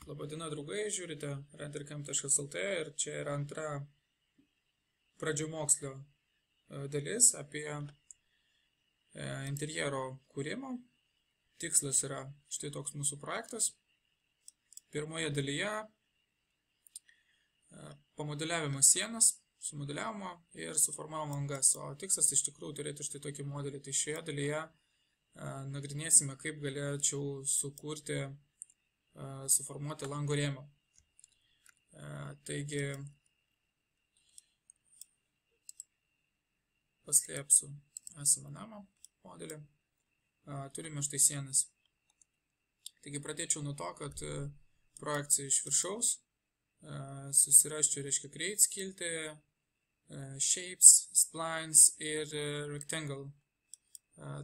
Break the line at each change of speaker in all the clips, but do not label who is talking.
Labadiena draugai, žiūrite rendercam.lt ir čia yra antra pradžiamokslio dalis apie interjero kūrimą. Tikslas yra štai toks mūsų projektas. Pirmoje dalyje pamodeliavimas sienas, sumodeliavimo ir suformavimo angas, o tikslas iš tikrųjų turėti štai tokį modelį. Tai šioje dalyje nagrinėsime, kaip galėčiau sukurti, suformuoti lango rėmą. Taigi, paslėpsiu esamą namą modelį. Turime štai sienas. Taigi, pradėčiau nuo to, kad projekcija iš viršaus. Susiraščiau, reiškia, create skiltį, shapes, splines ir rectangle.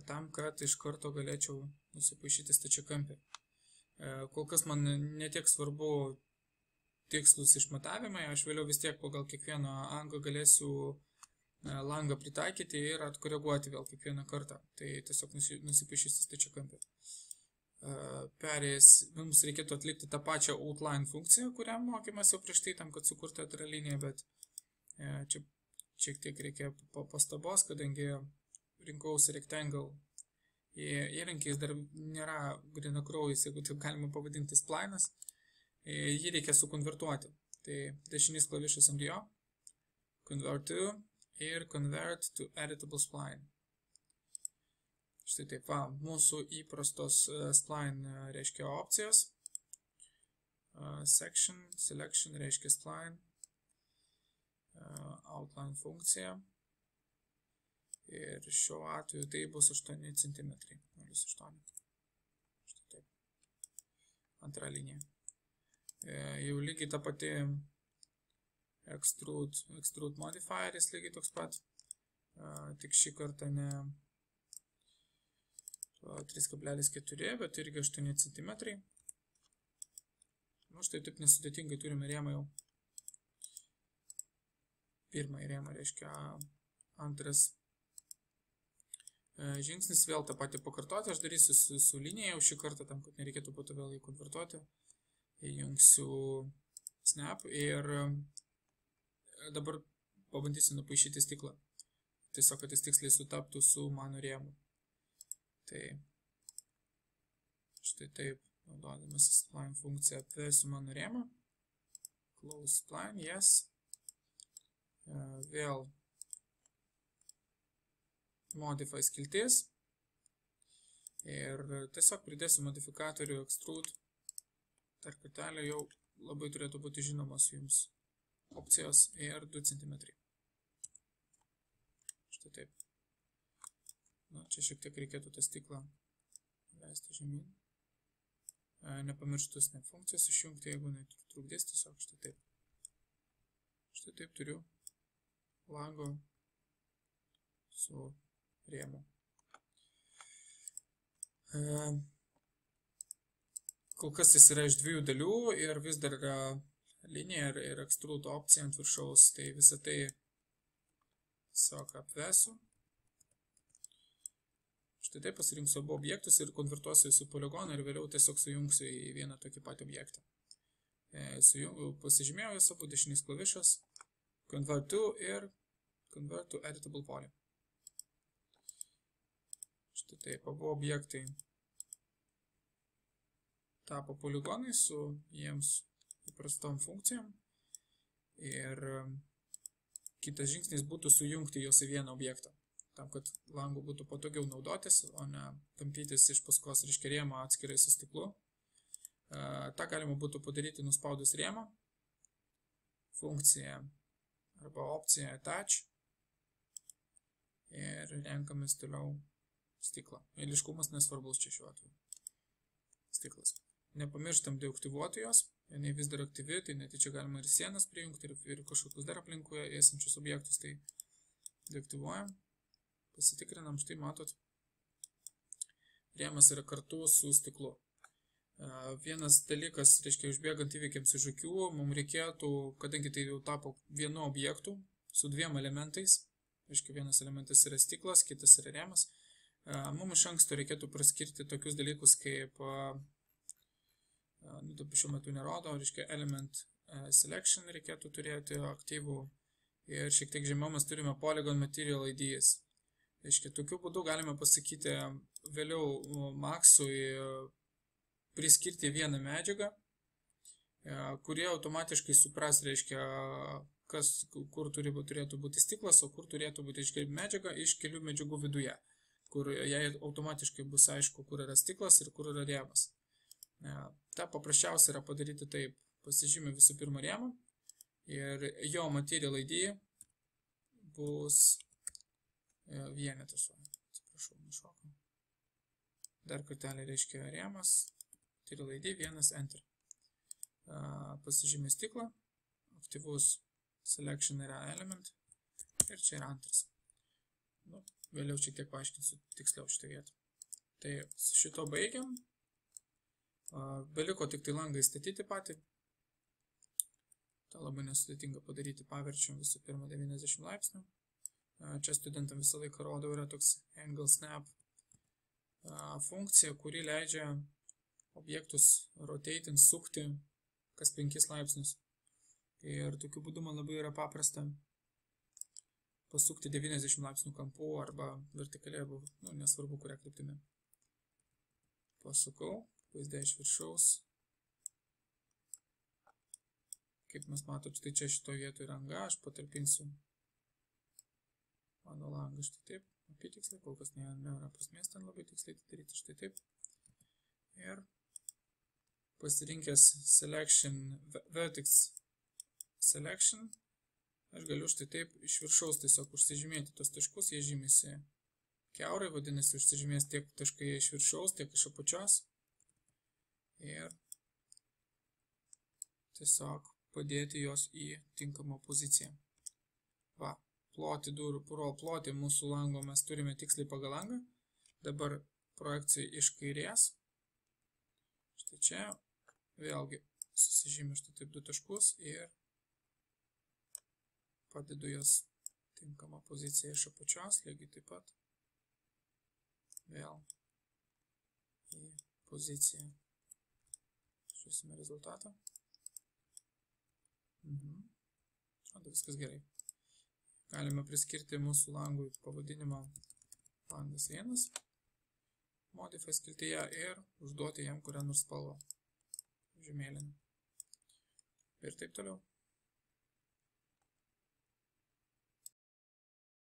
Tam, kad iš karto galėčiau nusipaišyti stačiakampį. Kol kas man netiek svarbu tikslus išmatavimai, aš vėliau vis tiek pagal kiekvieną angą galėsiu langą pritaikyti ir atkoreguoti vėl kiekvieną kartą. Tai tiesiog nusipaišysiu stačiakampį. Perėjęs, mums reikėtų atlikti tą pačią outline funkciją, kurią mokėmės jau prieš tai tam, kad sukurti atrą liniją, bet čia šiek tiek reikia pastabos, kadangi rinkausi rectangle. Įrankiais dar nėra grynakraujis, jeigu taip galima pavadinti, splinas. Jį reikia sukonvertuoti. Tai dešinys klavišas ant jo, convert to ir convert to editable spline. Štai taip, mūsų įprastos spline reiškia opcijas. Section, selection reiškia spline. Outline funkcija. Ir šiuo atveju tai bus 8 cm. 0,8. Štai taip. Antra linija. Jau lygiai ta pati extrude modifieris lygiai toks pat. Tik šį kartą ne 3,4, bet irgi 8 cm. Nu, štai taip nesudėtingai turime rėmą jau. Pirmąjį rėmą reiškia antras žingsnis, vėl tą patį pakartoti, aš darysiu su linija jau šį kartą, tam, kad nereikėtų po to vėl jį konvertuoti. Įjungsiu snap ir dabar pabandysiu nupaišyti stiklą. Tiesiog, kad jis tiksliai sutaptų su mano rėmu. Tai štai taip, naudodamas spline funkciją apvesiu mano rėmą. Close spline, yes. Vėl modify skiltis ir tiesiog pridėsiu modifikatorių extrude. Dar kartelį jau labai turėtų būti žinomos jums opcijos ir 2 cm. Štai taip. Na, čia šiek tiek reikėtų tą stiklą leisti žemyn. Nepamirštu snap funkcijos išjungti, jeigu netrukdės, tiesiog štai taip. Štai taip turiu lango su rėmų. Kol kas jis yra iš 2 dalių ir vis dar yra linija ir extrude opcija ant viršaus, tai visą tai tiesiog apvesiu. Štai taip pasirinksiu abu objektus ir konvertuosiu su poligoną ir vėliau tiesiog sujungsiu į vieną tokį patį objektą. Pasižymėjau jas abu, dešinys klavišas, convert to ir convert to editable poly. Štai taip, abu objektai tapo poligonai su jiems įprastom funkcijom ir kitas žingsnis būtų sujungti juos į vieną objektą, tam, kad langu būtų patogiau naudotis, o ne tampytis iš paskos reiškia rėmą atskirai su stiklu. Ta galima būtų padaryti nuspaudus rėmą, funkcija arba opcija attach ir renkamės toliau stiklą. Eiliškumas nesvarbus čia šiuo atveju. Stiklas. Nepamirštam deaktyvuoti jos. Jinai vis dar aktyvi, tai netyčia galima ir sienas prijungti, ir kažkokius dar aplinkoje esančius objektus, tai deaktyvuojam. Pasitikrinam, štai matot. Rėmas yra kartu su stiklu. Vienas dalykas, reiškia, užbėgant įvykiams iš akių, mums reikėtų, kadangi tai jau tapo vienu objektu, su 2 elementais, reiškia, vienas elementas yra stiklas, kitas yra rėmas, mums iš anksto reikėtų praskirti tokius dalykus kaip šiuo metu nerodo, reiškia element selection reikėtų turėti aktyvų ir šiek tiek žemiau mes turime polygon material IDs. Reiškia, tokiu būdu galime pasakyti vėliau Maxui priskirti vieną medžiagą, kurie automatiškai supras, reiškia, kur turėtų būti stiklas, o kur turėtų būti medžiaga iš kelių medžiagų viduje, kur jai automatiškai bus aišku, kur yra stiklas ir kur yra rėmas. Ta paprasčiausia yra padaryti taip, pasižymė visų pirma rėmą ir jo material ID bus vienetas. Atsiprašau, nušokau. Dar kartelį reiškia rėmas, material ID 1, enter. Pasižymė stiklą, aktyvus selection yra element ir čia yra antras. Vėliau šiek tiek paaiškinsiu tiksliau šitą vietą. Tai šito baigiam. Beliko tik tai langą įstatyti patį. Tai labai nesudėtinga padaryti, paverčiam visų pirma 90 laipsnių. Čia studentam visą laiką rodau, yra toks angle snap funkcija, kuri leidžia objektus rotating, sukti kas 5 laipsnius. Ir tokiu būdu man labai yra paprasta pasukti 90 laipsnių kampu arba vertikaliai, arba nesvarbu, kurią kryptimi. Pasukau, vaizdą iš viršaus. Kaip mes matot, štai čia šito vietoje yra anga, aš patalpinsiu mano langą štai taip, apytiksliai, kol kas nėra prasmės ten labai tiksliai daryti štai taip. Ir pasirinkęs selection, vertex selection, aš galiu štai taip iš viršaus tiesiog užsižymėti tos taškus, jie žymėsi kiaurai, vadinasi, užsižymės tiek taškai iš viršaus, tiek iš apačios. Ir tiesiog padėti jos į tinkamą poziciją. Va, plotį mūsų lango mes turime tiksliai pagal langą. Dabar projekcija iš kairės. Štai čia vėlgi susižymiu štai taip 2 taškus ir padedu jos tinkamą poziciją iš apačios, lygiai taip pat vėl į poziciją. Žiūrėsime rezultatą. Atrodo, viskas gerai. Galime priskirti mūsų langui pavadinimą langas 1, modify skiltyje ir užduoti jam kurią nors spalvą žymėlinę. Ir taip toliau.